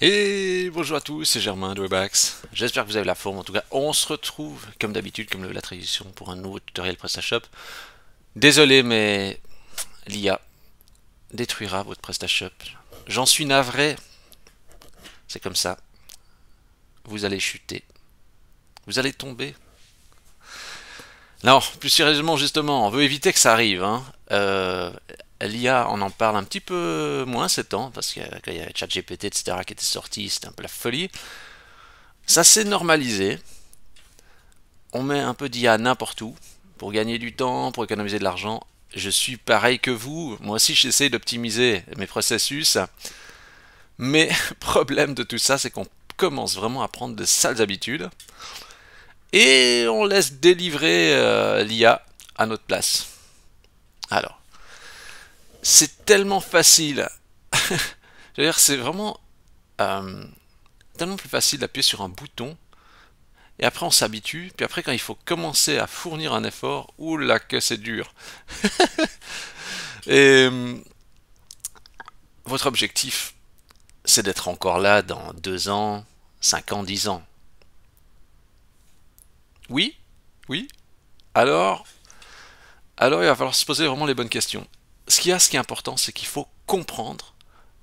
Et bonjour à tous, c'est Germain de Webax. J'espère que vous avez la forme. En tout cas, on se retrouve comme d'habitude, comme la tradition, pour un nouveau tutoriel PrestaShop. Désolé, mais l'IA détruira votre PrestaShop. J'en suis navré. C'est comme ça. Vous allez chuter. Vous allez tomber. Non, plus sérieusement, justement, on veut éviter que ça arrive. L'IA, on en parle un petit peu moins ces temps, parce que quand il y avait ChatGPT, etc., qui était sorti, c'était un peu la folie. Ça s'est normalisé. On met un peu d'IA n'importe où pour gagner du temps, pour économiser de l'argent. Je suis pareil que vous. Moi aussi, j'essaie d'optimiser mes processus. Mais problème de tout ça, c'est qu'on commence vraiment à prendre de sales habitudes et on laisse délivrer l'IA à notre place. Alors, c'est tellement facile. Je veux dire, c'est vraiment tellement plus facile d'appuyer sur un bouton. Et après, on s'habitue. Puis après, quand il faut commencer à fournir un effort, oula que c'est dur. Et votre objectif, c'est d'être encore là dans 2 ans, 5 ans, 10 ans. Oui? Oui? Alors, alors il va falloir se poser vraiment les bonnes questions. Ce qui est important, c'est qu'il faut comprendre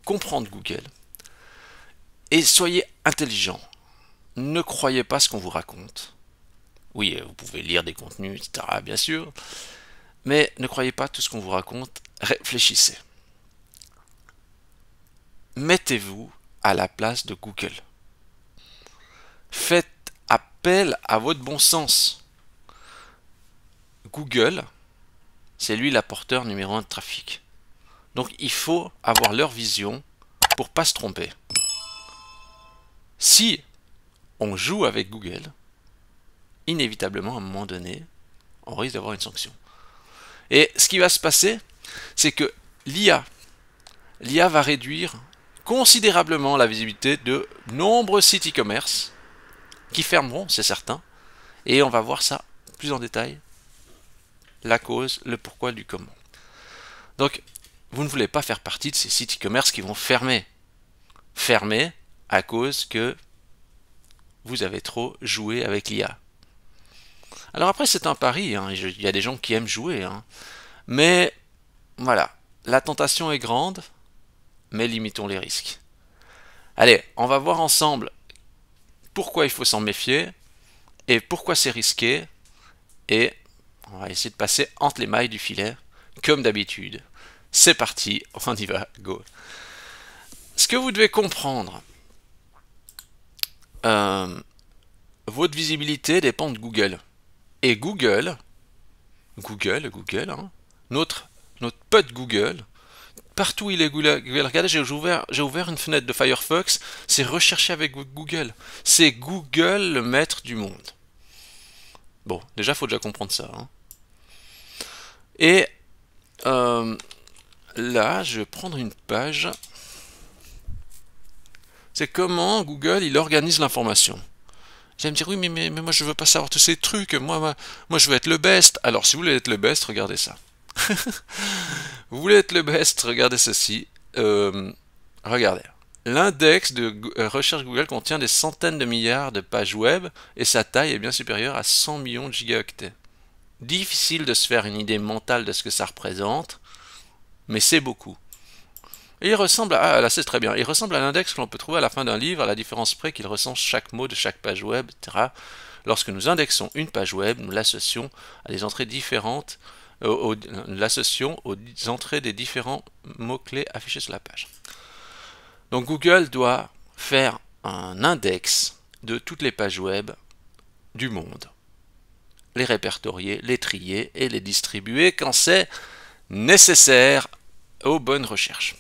Google. Et soyez intelligent. Ne croyez pas ce qu'on vous raconte. Oui, vous pouvez lire des contenus, etc., bien sûr. Mais ne croyez pas tout ce qu'on vous raconte. Réfléchissez. Mettez-vous à la place de Google. Faites appel à votre bon sens. Google, c'est lui l'apporteur numéro un de trafic. Donc il faut avoir leur vision pour pas se tromper. Si on joue avec Google, inévitablement à un moment donné, on risque d'avoir une sanction. Et ce qui va se passer, c'est que l'IA va réduire considérablement la visibilité de nombreux sites e-commerce qui fermeront, c'est certain, et on va voir ça plus en détail, la cause, le pourquoi du comment. Donc, vous ne voulez pas faire partie de ces sites e-commerce qui vont fermer. Fermer à cause que vous avez trop joué avec l'IA. Alors après, c'est un pari, hein, il y a des gens qui aiment jouer, hein. Mais voilà, la tentation est grande, mais limitons les risques. Allez, on va voir ensemble pourquoi il faut s'en méfier et pourquoi c'est risqué, et on va essayer de passer entre les mailles du filet, comme d'habitude. C'est parti, on y va, go. Ce que vous devez comprendre, euh, votre visibilité dépend de Google. Et Google, hein, notre pote Google, partout où il est Google, regardez, j'ai ouvert une fenêtre de Firefox, c'est recherché avec Google. C'est Google le maître du monde. Bon, déjà, faut déjà comprendre ça, hein. Et là, je vais prendre une page. C'est comment Google il organise l'information. Vous allez me dire, oui, mais moi je veux pas savoir tous ces trucs, moi je veux être le best. Alors si vous voulez être le best, regardez ça. Vous voulez être le best, regardez ceci. Regardez. L'index de recherche Google contient des centaines de milliards de pages web et sa taille est bien supérieure à 100 millions de gigaoctets. Difficile de se faire une idée mentale de ce que ça représente, mais c'est beaucoup. Et il ressemble à, là c'est très bien, il ressemble à l'index que l'on peut trouver à la fin d'un livre, à la différence près qu'il recense chaque mot de chaque page web, etc. Lorsque nous indexons une page web, nous l'associons à des entrées différentes, l'associons aux entrées des différents mots-clés affichés sur la page. Donc Google doit faire un index de toutes les pages web du monde, les répertorier, les trier et les distribuer quand c'est nécessaire aux bonnes recherches.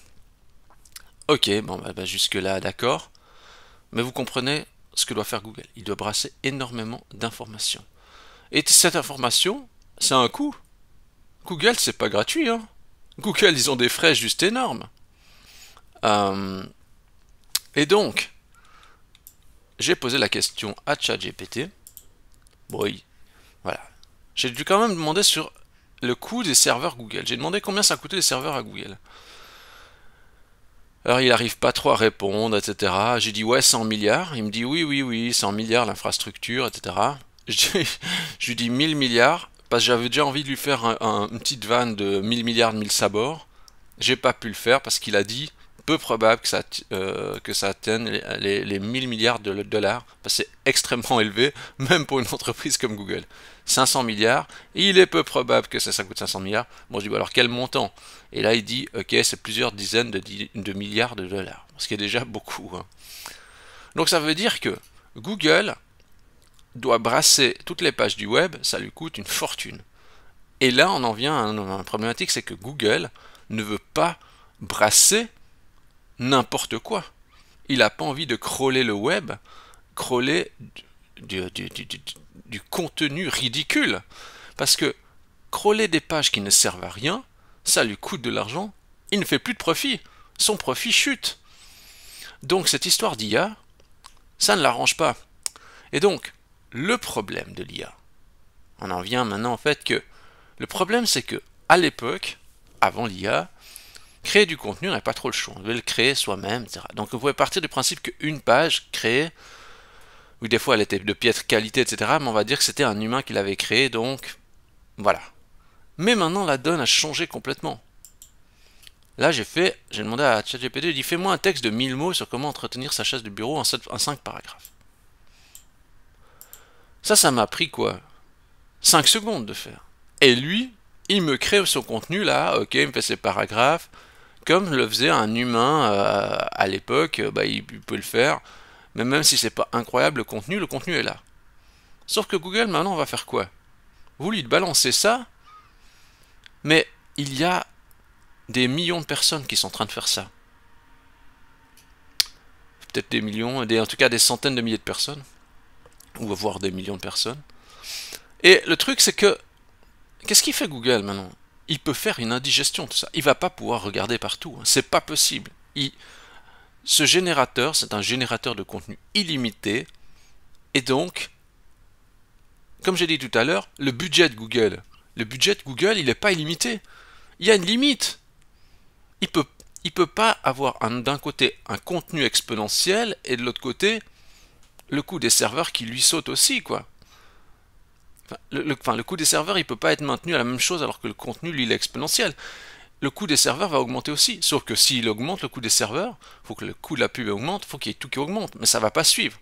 Ok, bon, jusque là, d'accord. Mais vous comprenez ce que doit faire Google. Il doit brasser énormément d'informations. Et cette information, c'est un coût. Google, c'est pas gratuit, hein. Google, ils ont des frais juste énormes. Et donc, j'ai posé la question à ChatGPT. Bon, oui, voilà. J'ai dû quand même demander sur le coût des serveurs Google. J'ai demandé combien ça coûtait les serveurs à Google. Alors il n'arrive pas trop à répondre, etc. J'ai dit ouais 100 milliards. Il me dit oui, oui, oui, 100 milliards l'infrastructure, etc. Je lui dis 1000 milliards, parce que j'avais déjà envie de lui faire une petite vanne de 1000 milliards de 1000 sabords. J'ai pas pu le faire parce qu'il a dit peu probable que ça atteigne les 1000 milliards de dollars, parce que c'est extrêmement élevé, même pour une entreprise comme Google. 500 milliards, et il est peu probable que ça coûte 500 milliards. Bon, je dis, bah alors quel montant? Et là, il dit, ok, c'est plusieurs dizaines de milliards de dollars, ce qui est déjà beaucoup, hein. Donc ça veut dire que Google doit brasser toutes les pages du web, ça lui coûte une fortune. Et là, on en vient à une problématique, c'est que Google ne veut pas brasser n'importe quoi. Il n'a pas envie de crawler le web, crawler du contenu ridicule. Parce que crawler des pages qui ne servent à rien, ça lui coûte de l'argent, il ne fait plus de profit. Son profit chute. Donc cette histoire d'IA, ça ne l'arrange pas. Et donc, le problème de l'IA, on en vient maintenant en fait que le problème c'est que à l'époque, avant l'IA, créer du contenu, on n'a pas trop le choix. On devait le créer soi-même, etc. Donc on pouvait partir du principe qu'une page créée, oui des fois elle était de piètre qualité, etc. Mais on va dire que c'était un humain qui l'avait créée, donc voilà. Mais maintenant la donne a changé complètement. Là j'ai demandé à ChatGPT, j'ai dit fais-moi un texte de 1000 mots sur comment entretenir sa chaise de bureau en 5 paragraphes. Ça m'a pris quoi? 5 secondes de faire. Et lui, il me crée son contenu là, ok, il me fait ses paragraphes, comme le faisait un humain à l'époque, il peut le faire, mais même si c'est pas incroyable le contenu est là. Sauf que Google maintenant va faire quoi? Vous lui balancez ça, mais il y a des millions de personnes qui sont en train de faire ça. Peut-être des millions, en tout cas des centaines de milliers de personnes, ou voire des millions de personnes. Et le truc c'est que, qu'est-ce qu'il fait Google maintenant? Il peut faire une indigestion de tout ça. Il va pas pouvoir regarder partout, hein. C'est pas possible. Ce générateur, c'est un générateur de contenu illimité, et donc, comme j'ai dit tout à l'heure, le budget de Google, il n'est pas illimité. Il y a une limite. Il peut pas avoir d'un côté un contenu exponentiel et de l'autre côté le coût des serveurs qui lui saute aussi, quoi. Le coût des serveurs, il peut pas être maintenu à la même chose alors que le contenu, lui, il est exponentiel. Le coût des serveurs va augmenter aussi. Sauf que s'il augmente le coût des serveurs, il faut que le coût de la pub augmente, il faut qu'il y ait tout qui augmente. Mais ça ne va pas suivre.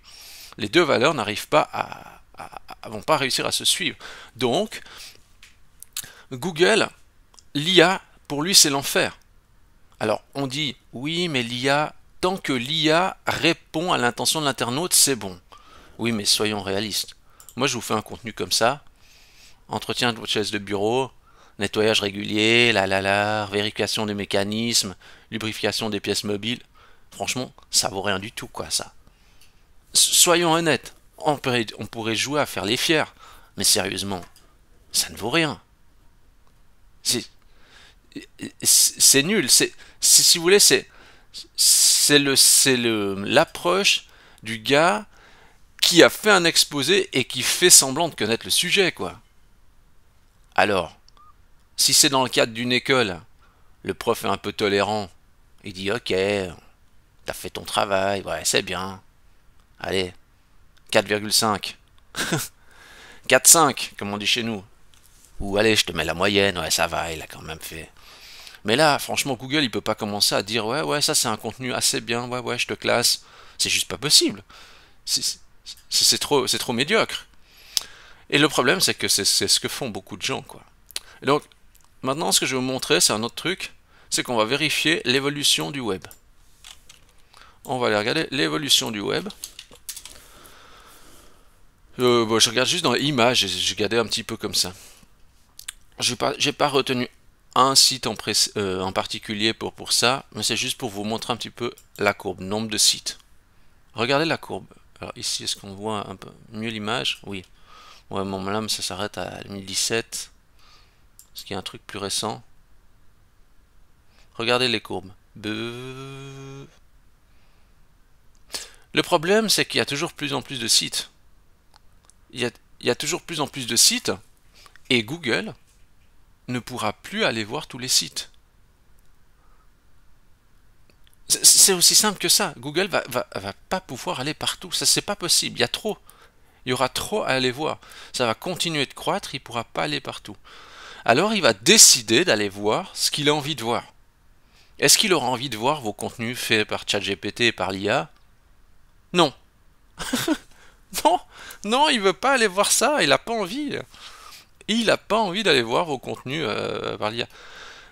Les deux valeurs n'arrivent pas vont pas réussir à se suivre. Donc, Google, l'IA, pour lui, c'est l'enfer. Alors, on dit, oui, mais l'IA, tant que l'IA répond à l'intention de l'internaute, c'est bon. Oui, mais soyons réalistes. Moi, je vous fais un contenu comme ça. Entretien de votre chaise de bureau, nettoyage régulier, vérification des mécanismes, lubrification des pièces mobiles. Franchement, ça vaut rien du tout, quoi, ça. Soyons honnêtes, on pourrait jouer à faire les fiers, mais sérieusement, ça ne vaut rien. C'est nul. Si vous voulez, c'est l'approche du gars qui a fait un exposé et qui fait semblant de connaître le sujet, quoi. Alors, si c'est dans le cadre d'une école, le prof est un peu tolérant. Il dit ok, t'as fait ton travail, ouais, c'est bien. Allez, 4,5. 4,5, comme on dit chez nous. Ou allez, je te mets la moyenne, ouais, ça va, il a quand même fait. Mais là, franchement, Google, il peut pas commencer à dire ouais, ça c'est un contenu assez bien, ouais, je te classe. C'est juste pas possible. C'est trop médiocre. Et le problème, c'est que c'est ce que font beaucoup de gens, quoi. Et donc, maintenant, ce que je vais vous montrer, c'est un autre truc, c'est qu'on va vérifier l'évolution du web. On va aller regarder l'évolution du web. Je regarde juste dans les images, j'ai regardé un petit peu comme ça. J'ai pas retenu un site en particulier pour ça, mais c'est juste pour vous montrer un petit peu la courbe, nombre de sites. Regardez la courbe. Alors ici, est-ce qu'on voit un peu mieux l'image? Oui. Ouais, mon lame, ça s'arrête à 2017. Est-ce qu'il y a un truc plus récent? Regardez les courbes. Le problème, c'est qu'il y a toujours plus en plus de sites. Il y a toujours plus en plus de sites, et Google ne pourra plus aller voir tous les sites. C'est aussi simple que ça. Google va pas pouvoir aller partout. Ça, c'est pas possible. Il y a trop. Il y aura trop à aller voir. Ça va continuer de croître, il pourra pas aller partout. Alors il va décider d'aller voir ce qu'il a envie de voir. Est-ce qu'il aura envie de voir vos contenus faits par ChatGPT et par l'IA? Non. Non, non, il veut pas aller voir ça, il a pas envie. Il a pas envie d'aller voir vos contenus par l'IA.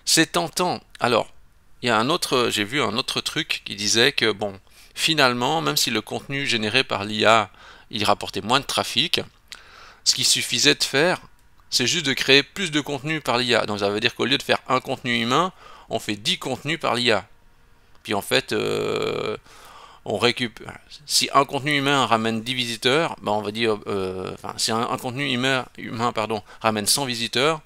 C'est tentant. Alors, il y a un autre, j'ai vu un autre truc qui disait que bon, finalement, même si le contenu généré par l'IA, il rapportait moins de trafic, ce qu'il suffisait de faire, c'est juste de créer plus de contenu par l'IA. Donc ça veut dire qu'au lieu de faire un contenu humain, on fait 10 contenus par l'IA. Puis en fait, on récupère. Si un contenu humain ramène 10 visiteurs, ben on va dire, enfin, si un contenu humain pardon, ramène 100 visiteurs,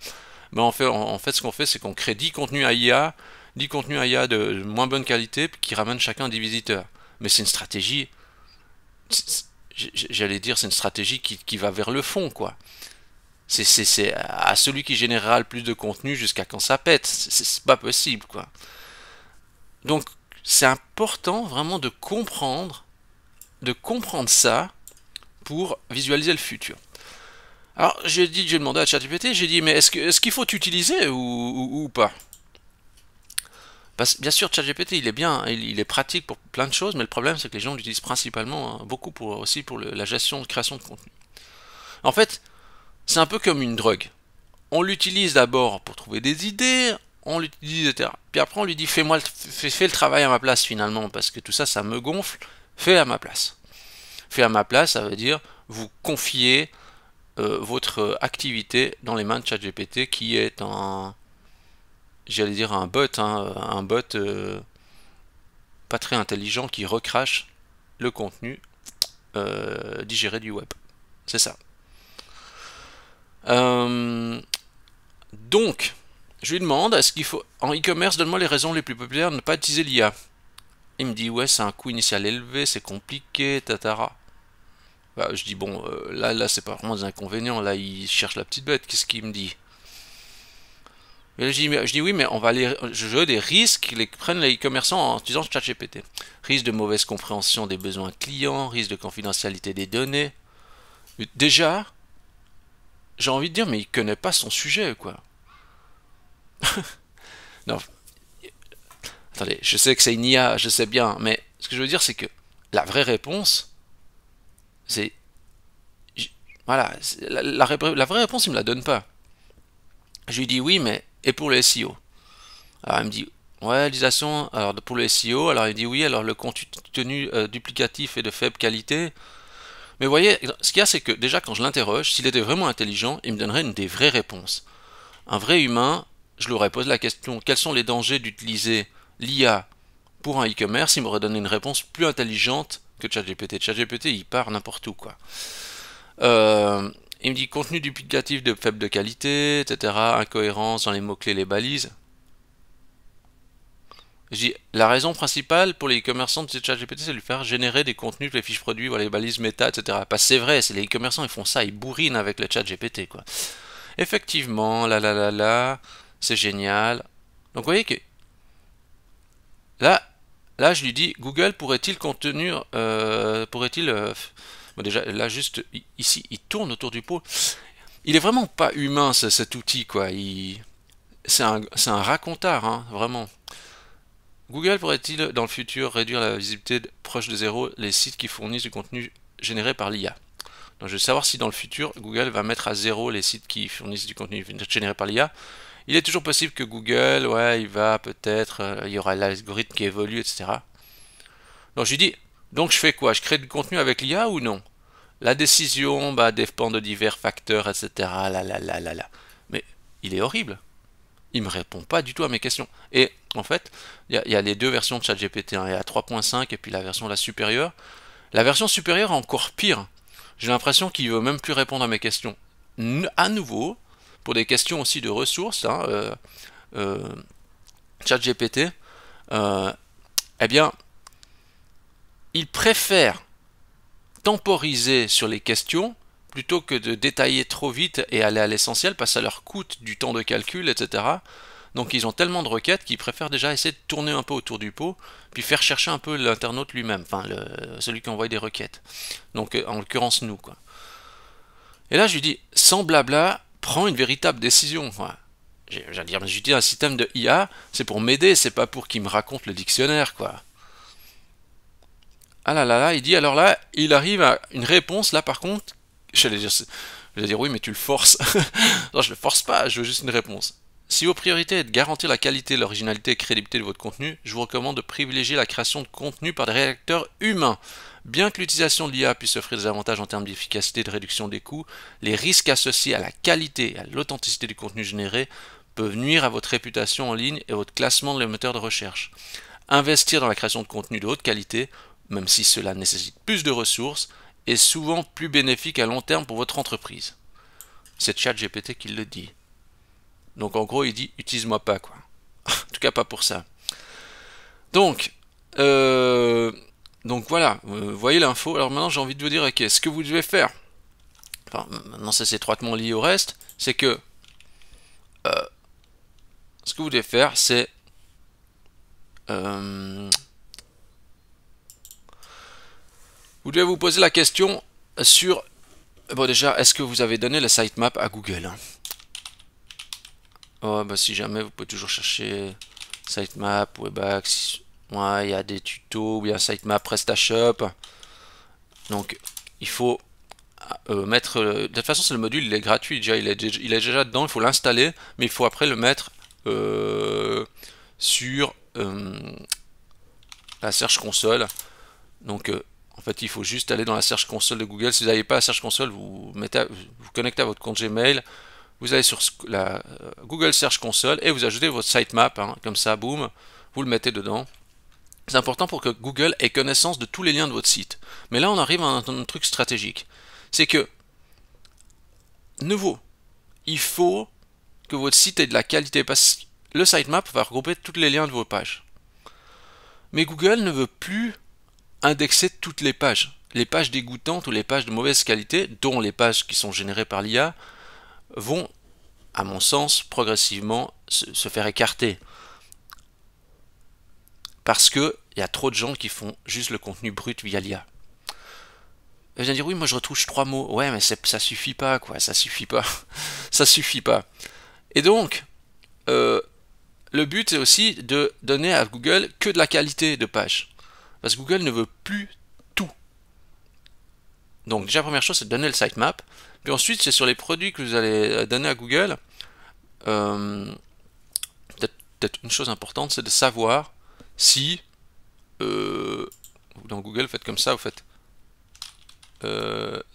ben en fait ce qu'on fait, c'est qu'on crée 10 contenus à IA, 10 contenus à IA de moins bonne qualité, qui ramènent chacun 10 visiteurs. Mais c'est une stratégie, j'allais dire, c'est une stratégie qui va vers le fond, quoi. C'est à celui qui générera le plus de contenu jusqu'à quand ça pète. C'est pas possible, quoi. Donc, c'est important vraiment de comprendre ça pour visualiser le futur. Alors, j'ai demandé à ChatGPT, j'ai dit, mais est-ce qu'il faut utiliser ou pas? Parce que bien sûr, ChatGPT, il est bien, il est pratique pour plein de choses, mais le problème, c'est que les gens l'utilisent principalement, hein, beaucoup aussi pour la gestion de création de contenu. En fait, c'est un peu comme une drogue. On l'utilise d'abord pour trouver des idées, on l'utilise, etc. Puis après, on lui dit, fais le travail à ma place finalement, parce que tout ça, ça me gonfle, fais à ma place. Fais à ma place, ça veut dire, vous confiez votre activité dans les mains de ChatGPT, qui est j'allais dire un bot, hein, un bot pas très intelligent qui recrache le contenu digéré du web. C'est ça. Donc, je lui demande, est-ce qu'il faut, en e-commerce, donne-moi les raisons les plus populaires de ne pas utiliser l'IA. Il me dit, ouais, c'est un coût initial élevé, c'est compliqué, tatara. Bah, je dis, bon, là, c'est pas vraiment des inconvénients, là, il cherche la petite bête, qu'est-ce qu'il me dit? Et je dis, oui, mais on va je veux des risques qu'ils prennent les e-commerçants en utilisant ChatGPT. Risque de mauvaise compréhension des besoins clients, risque de confidentialité des données. Déjà, j'ai envie de dire, mais il connaît pas son sujet, quoi. Non, attendez, je sais que c'est une IA, je sais bien, mais ce que je veux dire, c'est que la vraie réponse, c'est... Voilà, la vraie réponse, il me la donne pas. Je lui dis oui, mais... Et pour le SEO? Alors il me dit, ouais, réalisation, alors pour le SEO, alors il dit oui, alors le contenu duplicatif et de faible qualité. Mais vous voyez, ce qu'il y a, c'est que déjà quand je l'interroge, s'il était vraiment intelligent, il me donnerait une des vraies réponses. Un vrai humain, je lui aurais posé la question, quels sont les dangers d'utiliser l'IA pour un e-commerce? Il m'aurait donné une réponse plus intelligente que ChatGPT. ChatGPT, il part n'importe où, quoi. Il me dit contenu duplicatif de faible qualité, etc. Incohérence dans les mots-clés, les balises. Je dis, la raison principale pour les e-commerçants de ChatGPT, c'est de lui faire générer des contenus, les fiches produits, voilà, les balises méta, etc. Parce que c'est vrai, c'est les e-commerçants, ils font ça, ils bourrinent avec le ChatGPT, quoi. Effectivement, là, c'est génial. Donc vous voyez que là, je lui dis, Google pourrait-il contenir, bon, déjà là juste ici, il tourne autour du pot. Il est vraiment pas humain cet outil, quoi. C'est un racontard, hein, vraiment. Google pourrait-il dans le futur réduire la visibilité proche de zéro les sites qui fournissent du contenu généré par l'IA? Donc je veux savoir si dans le futur Google va mettre à zéro les sites qui fournissent du contenu généré par l'IA. Il est toujours possible que Google, ouais, il va peut-être, il y aura l'algorithme qui évolue, etc. Donc je lui dis, donc je fais quoi? Je crée du contenu avec l'IA ou non? La décision dépend de divers facteurs, etc. Mais il est horrible. Il me répond pas du tout à mes questions. Et en fait, il y a les deux versions de ChatGPT, hein. Il y a 3.5 et puis la version supérieure. La version supérieure est encore pire. J'ai l'impression qu'il veut même plus répondre à mes questions. À nouveau, pour des questions aussi de ressources, hein, ChatGPT, eh bien, il préfère temporiser sur les questions plutôt que de détailler trop vite et aller à l'essentiel, parce que ça leur coûte du temps de calcul, etc. Donc ils ont tellement de requêtes qu'ils préfèrent déjà essayer de tourner un peu autour du pot, puis faire chercher un peu l'internaute lui-même, enfin celui qui envoie des requêtes. Donc en l'occurrence nous, quoi. Et là je lui dis, sans blabla, prends une véritable décision. Voilà. J'allais dire, mais je lui dis, un système de IA, c'est pour m'aider, c'est pas pour qu'il me raconte le dictionnaire, quoi. Ah là là là, il dit, alors là, il arrive à une réponse, là par contre, j'allais dire oui, mais tu le forces. Non, je le force pas, je veux juste une réponse. Si vos priorités est de garantir la qualité, l'originalité et la crédibilité de votre contenu, je vous recommande de privilégier la création de contenu par des rédacteurs humains. Bien que l'utilisation de l'IA puisse offrir des avantages en termes d'efficacité et de réduction des coûts, les risques associés à la qualité et à l'authenticité du contenu généré peuvent nuire à votre réputation en ligne et à votre classement dans les moteurs de recherche. Investir dans la création de contenu de haute qualité, même si cela nécessite plus de ressources, est souvent plus bénéfique à long terme pour votre entreprise. C'est ChatGPT qui le dit. Donc en gros il dit utilise-moi pas, quoi. En tout cas pas pour ça. Donc voilà, vous voyez l'info. Alors maintenant j'ai envie de vous dire, ok, ce que vous devez faire, enfin, maintenant c'est étroitement lié au reste, c'est que ce que vous devez faire, c'est vous devez vous poser la question sur, bon déjà, est-ce que vous avez donné le sitemap à Google? Oh, bah si jamais, vous pouvez toujours chercher sitemap, Webax, ouais, il y a des tutos, ou bien sitemap, PrestaShop. Donc il faut mettre, de toute façon c'est le module, il est gratuit déjà, il est déjà dedans, il faut l'installer, mais il faut après le mettre sur la Search Console. Donc en fait il faut juste aller dans la Search Console de Google. Si vous n'avez pas la Search Console, vous connectez à votre compte Gmail, vous allez sur la Google Search Console et vous ajoutez votre sitemap, hein, comme ça, boum, vous le mettez dedans. C'est important pour que Google ait connaissance de tous les liens de votre site. Mais là on arrive à un truc stratégique, c'est que nouveau, il faut que votre site ait de la qualité, parce que le sitemap va regrouper tous les liens de vos pages. Mais Google ne veut plus indexer toutes les pages. Les pages dégoûtantes ou les pages de mauvaise qualité, dont les pages qui sont générées par l'IA, vont, à mon sens, progressivement se faire écarter. Parce qu'il y a trop de gens qui font juste le contenu brut via l'IA. Vous allez dire, oui, moi je retouche 3 mots. Ouais, mais ça suffit pas, quoi, ça suffit pas. Ça suffit pas. Et donc, le but c'est aussi de donner à Google que de la qualité de page. Parce que Google ne veut plus tout. Donc déjà, première chose, c'est de donner le sitemap. Puis ensuite, c'est sur les produits que vous allez donner à Google. Peut-être une chose importante, c'est de savoir si dans Google, faites comme ça, vous faites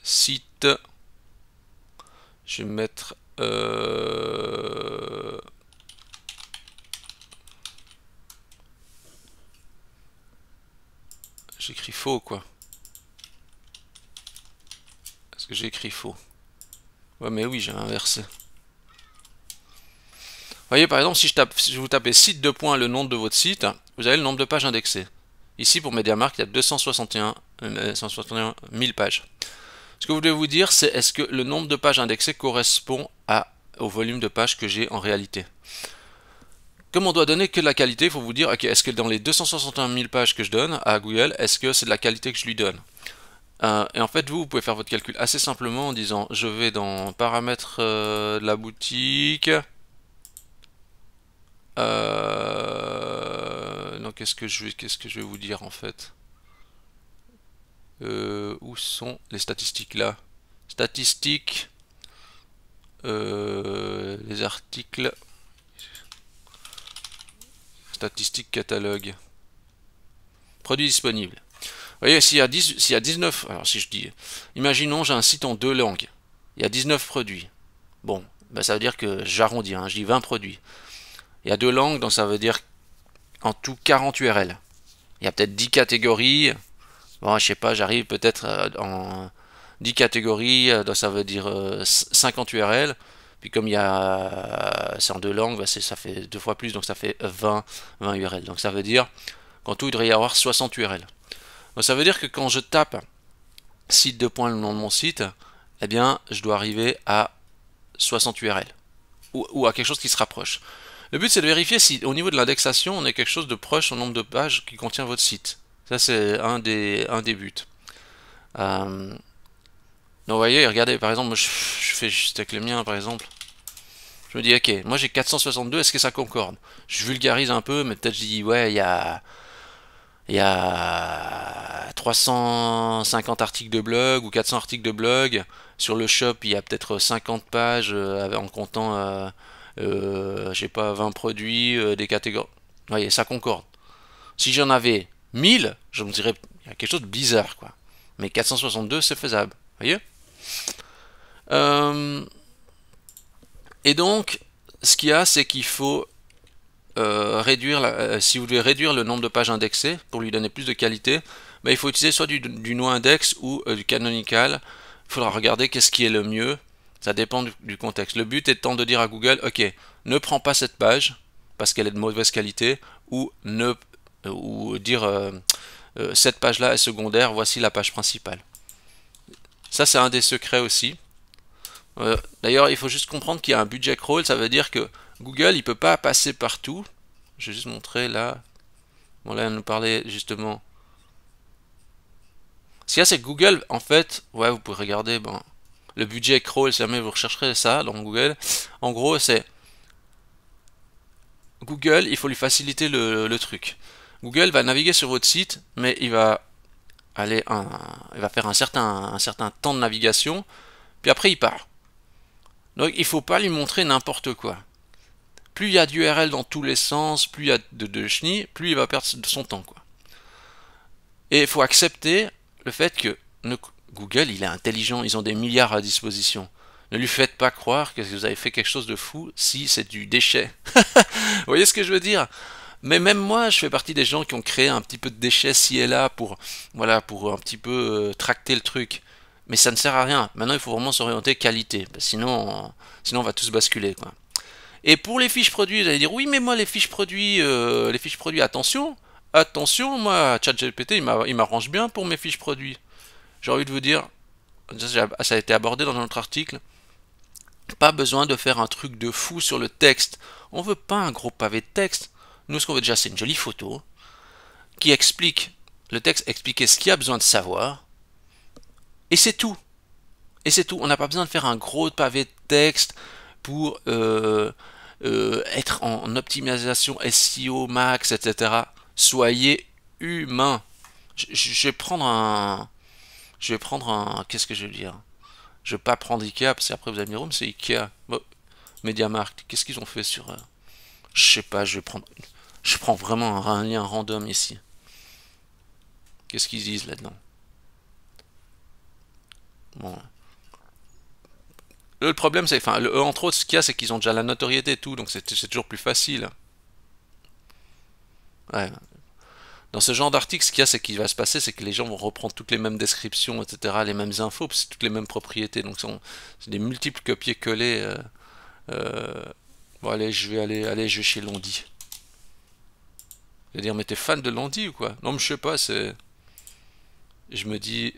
site, je vais mettre j'écris faux, quoi. Est-ce que j'ai écrit faux? Ouais, mais oui, j'ai inversé. Vous voyez, par exemple, si vous tapez site de point le nom de votre site, vous avez le nombre de pages indexées. Ici, pour MediaMarkt, il y a 261 000 pages. Ce que vous devez vous dire, c'est est-ce que le nombre de pages indexées correspond au volume de pages que j'ai en réalité. Comme on doit donner que de la qualité, il faut vous dire, ok, est-ce que dans les 261 000 pages que je donne à Google, est-ce que c'est de la qualité que je lui donne? Et en fait, vous pouvez faire votre calcul assez simplement en disant, je vais dans paramètres de la boutique. Donc, qu'est-ce que je vais vous dire en fait? Où sont les statistiques là? Statistiques, les articles, statistiques catalogue, produits disponibles. Vous voyez, s'il y a 19, alors si je dis, imaginons j'ai un site en 2 langues, il y a 19 produits. Bon, ben ça veut dire que j'arrondis, hein, je dis 20 produits. Il y a 2 langues, donc ça veut dire en tout 40 URL. Il y a peut-être 10 catégories. Bon, je sais pas, j'arrive peut-être en 10 catégories, donc ça veut dire 50 URL. Puis comme c'est en 2 langues, bah ça fait 2 fois plus, donc ça fait 20 URL. Donc ça veut dire qu'en tout, il devrait y avoir 60 URL. Donc ça veut dire que quand je tape site de point le nom de mon site, eh bien, je dois arriver à 60 URL. Ou à quelque chose qui se rapproche. Le but, c'est de vérifier si, au niveau de l'indexation, on est quelque chose de proche au nombre de pages qui contient votre site. Ça, c'est un des buts. Donc, vous voyez, regardez, par exemple, moi, je fais juste avec le mien, par exemple. Je me dis, ok, moi j'ai 462, est-ce que ça concorde? Je vulgarise un peu, mais peut-être je dis, ouais, il y a 350 articles de blog ou 400 articles de blog. Sur le shop, il y a peut-être 50 pages en comptant, je sais pas, 20 produits, des catégories. Vous voyez, ça concorde. Si j'en avais 1000, je me dirais, il y a quelque chose de bizarre, quoi. Mais 462, c'est faisable. Vous voyez? Euh, et donc, ce qu'il y a, c'est qu'il faut si vous voulez réduire le nombre de pages indexées pour lui donner plus de qualité, ben, il faut utiliser soit du noindex ou du canonical. Il faudra regarder qu'est-ce qui est le mieux. Ça dépend du contexte. Le but étant de dire à Google, ok, ne prends pas cette page parce qu'elle est de mauvaise qualité, ou dire cette page-là est secondaire, voici la page principale. Ça, c'est un des secrets aussi. D'ailleurs, il faut juste comprendre qu'il y a un budget crawl, ça veut dire que Google, il peut pas passer partout. Je vais juste montrer là. Bon, là, on nous parlait justement. Ce qu'il y a, c'est que Google, en fait, ouais, vous pouvez regarder, bon, le budget crawl, si jamais vous rechercherez ça dans Google. En gros, c'est Google, il faut lui faciliter le truc. Google va naviguer sur votre site, mais il va faire un certain temps de navigation, puis après il part. Donc il faut pas lui montrer n'importe quoi. Plus il y a d'URL dans tous les sens, plus il y a de chenilles, plus il va perdre son temps, quoi. Et il faut accepter le fait que Google, il est intelligent, ils ont des milliards à disposition. Ne lui faites pas croire que vous avez fait quelque chose de fou si c'est du déchet. Vous voyez ce que je veux dire? Mais même moi, je fais partie des gens qui ont créé un petit peu de déchets ci et là pour, voilà, pour un petit peu tracter le truc. Mais ça ne sert à rien. Maintenant, il faut vraiment s'orienter qualité. Sinon, on va tous basculer, quoi. Et pour les fiches produits, vous allez dire, oui, mais moi, les fiches produits, attention, attention, moi, ChatGPT, il m'arrange bien pour mes fiches produits. J'ai envie de vous dire, ça a été abordé dans un autre article, pas besoin de faire un truc de fou sur le texte. On veut pas un gros pavé de texte. Nous, ce qu'on veut déjà, c'est une jolie photo qui explique, le texte expliquer ce qu'il y a besoin de savoir, et c'est tout. Et c'est tout. On n'a pas besoin de faire un gros pavé de texte pour être en optimisation SEO max, etc. Soyez humain. Je vais prendre un. Qu'est-ce que je veux dire? Je vais pas prendre Ikea parce qu'après vous allez me dire, oh, mais c'est Ikea. Bon, MediaMarkt, qu'est-ce qu'ils ont fait sur. Je sais pas, je prends vraiment un lien random ici. Qu'est-ce qu'ils disent là-dedans? Bon. Le problème, c'est, enfin, entre autres, ce qu'il y a, c'est qu'ils ont déjà la notoriété et tout, donc c'est toujours plus facile. Ouais. Dans ce genre d'article, ce qu'il y a, c'est qu'il va se passer, c'est que les gens vont reprendre toutes les mêmes descriptions, etc., les mêmes infos, c'est toutes les mêmes propriétés, donc c'est des multiples copier-coller. Bon, allez, je vais chez Londi. Je vais dire, mais t'es fan de Londi ou quoi? Non, mais je sais pas, c'est. Je me dis,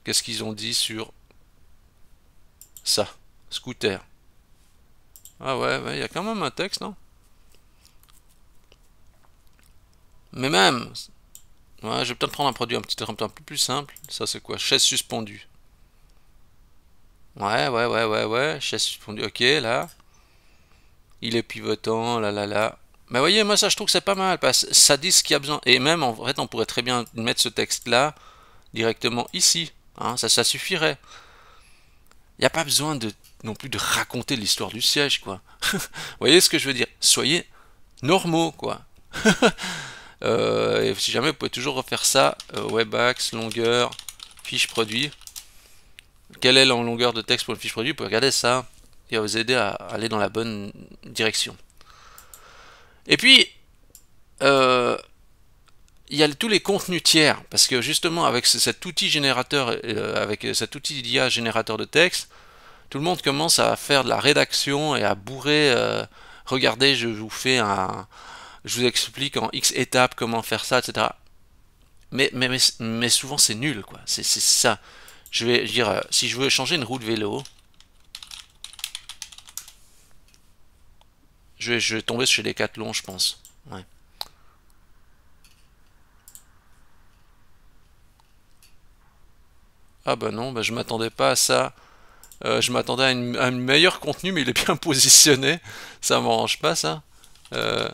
qu'est-ce qu'ils ont dit sur ça? Scooter. Ah ouais, il y a quand même un texte, non? Mais même, ouais, je vais peut-être prendre un produit un peu plus simple. Ça, c'est quoi? Chaise suspendue. Ouais. Chaise suspendue. Ok, là. Il est pivotant, là. Mais voyez, moi, ça, je trouve que c'est pas mal. Parce que ça dit ce qu'il y a besoin. Et même, en fait, on pourrait très bien mettre ce texte-là directement ici. Hein, ça suffirait. Il n'y a pas besoin non plus de raconter l'histoire du siège, quoi. Vous voyez ce que je veux dire? Soyez normaux, quoi. Et si jamais vous pouvez toujours refaire ça, Webax, longueur, fiche produit. Quelle est la longueur de texte pour une fiche produit? Vous pouvez regarder ça et va vous aider à aller dans la bonne direction. Et puis, il y a tous les contenus tiers, parce que justement avec cet outil générateur, avec cet outil d'IA générateur de texte, tout le monde commence à faire de la rédaction et à bourrer. Regardez, je vous explique en X étapes comment faire ça, etc. Mais souvent c'est nul, quoi. C'est ça. Je vais dire, si je veux changer une roue de vélo, Je vais tomber chez Decathlon, je pense. Ouais. Ah bah non, bah je m'attendais pas à ça. Je m'attendais à un meilleur contenu, mais il est bien positionné. Ça m'arrange pas, ça. Euh,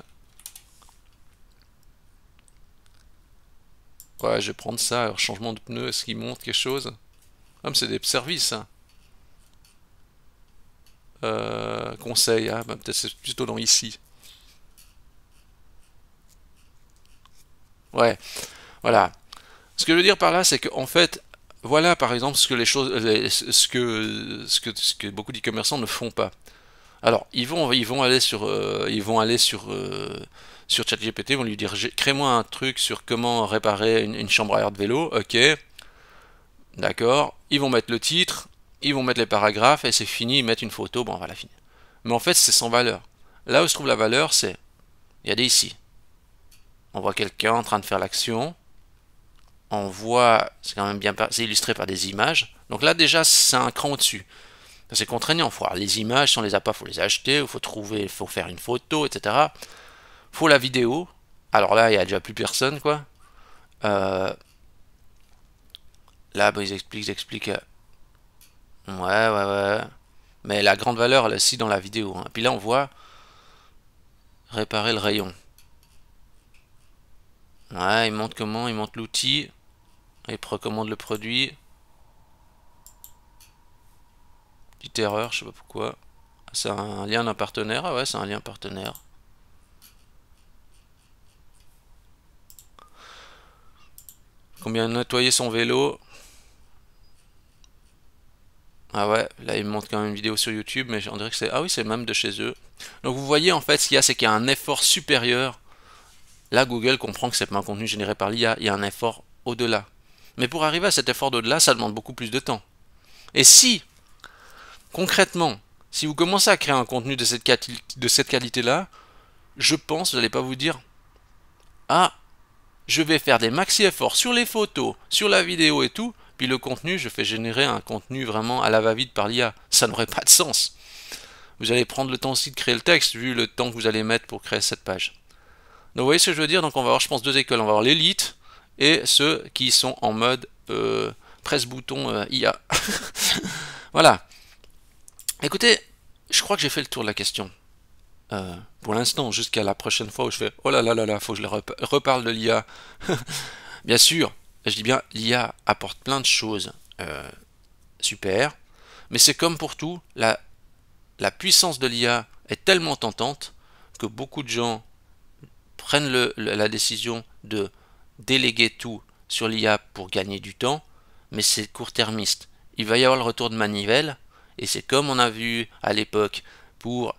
ouais, je vais prendre ça. Alors, changement de pneu, est-ce qu'il montre quelque chose? Ah, mais c'est des services, hein. Conseil, ah, bah, peut-être c'est plutôt dans ici. Ouais, voilà. Ce que je veux dire par là, c'est qu'en fait, voilà par exemple ce que les choses, ce que beaucoup d'e-commerçants ne font pas. Alors, ils vont aller sur ChatGPT, ils vont lui dire, crée-moi un truc sur comment réparer une chambre à air de vélo. Ok, d'accord. Ils vont mettre le titre, ils vont mettre les paragraphes et c'est fini. Ils mettent une photo. Bon, voilà, fini. Mais en fait, c'est sans valeur. Là où se trouve la valeur, c'est, regardez ici. On voit quelqu'un en train de faire l'action. On voit, c'est quand même bien, c'est illustré par des images. Donc là, déjà, c'est un cran au-dessus. C'est contraignant. Faut avoir les images, si on les a pas, faut les acheter, il faut trouver, faut faire une photo, etc. Faut la vidéo. Alors là, il y a déjà plus personne, quoi. Là, bah, ils expliquent. Ouais, ouais, ouais. Mais la grande valeur, elle est aussi dans la vidéo, hein. Puis là, on voit réparer le rayon. Ouais, il montre comment, il montre l'outil, il recommande le produit. Petite erreur, je sais pas pourquoi. C'est un lien d'un partenaire. Ah ouais, c'est un lien partenaire. Combien nettoyer son vélo? Ah ouais, là il me montre quand même une vidéo sur YouTube, mais on dirait que c'est... Ah oui, c'est même de chez eux. Donc vous voyez en fait ce qu'il y a, c'est qu'il y a un effort supérieur. Là, Google comprend que c'est pas un contenu généré par l'IA, il y a un effort au-delà. Mais pour arriver à cet effort d'au-delà, ça demande beaucoup plus de temps. Et si, concrètement, si vous commencez à créer un contenu de cette qualité-là, je pense, vous n'allez pas vous dire, ah, je vais faire des maxi efforts sur les photos, sur la vidéo et tout, puis le contenu, je fais générer un contenu vraiment à la va-vite par l'IA. Ça n'aurait pas de sens. Vous allez prendre le temps aussi de créer le texte, vu le temps que vous allez mettre pour créer cette page. Donc vous voyez ce que je veux dire? Donc on va avoir, je pense, deux écoles. On va avoir l'élite et ceux qui sont en mode presse-bouton IA. Voilà. Écoutez, je crois que j'ai fait le tour de la question. Pour l'instant, jusqu'à la prochaine fois où je fais oh là là là là, faut que je reparle de l'IA. Bien sûr, je dis bien l'IA apporte plein de choses super, mais c'est comme pour tout, la puissance de l'IA est tellement tentante que beaucoup de gens prennent la décision de déléguer tout sur l'IA pour gagner du temps, mais c'est court-termiste. Il va y avoir le retour de manivelle, et c'est comme on a vu à l'époque pour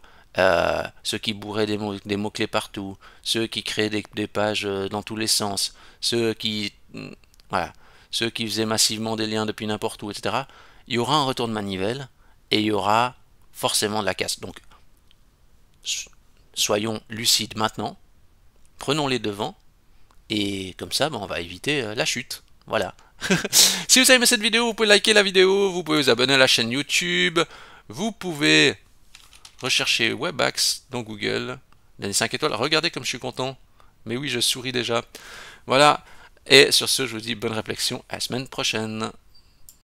ceux qui bourraient des mots-clés partout, ceux qui créaient des pages dans tous les sens, voilà, ceux qui faisaient massivement des liens depuis n'importe où, etc. Il y aura un retour de manivelle, et il y aura forcément de la casse. Donc, soyons lucides maintenant, prenons les devants, et comme ça, on va éviter la chute. Voilà. Si vous avez aimé cette vidéo, vous pouvez liker la vidéo, vous pouvez vous abonner à la chaîne YouTube, vous pouvez rechercher Webax dans Google, donner 5 étoiles, regardez comme je suis content, mais oui, je souris déjà. Voilà, et sur ce, je vous dis bonne réflexion, à la semaine prochaine.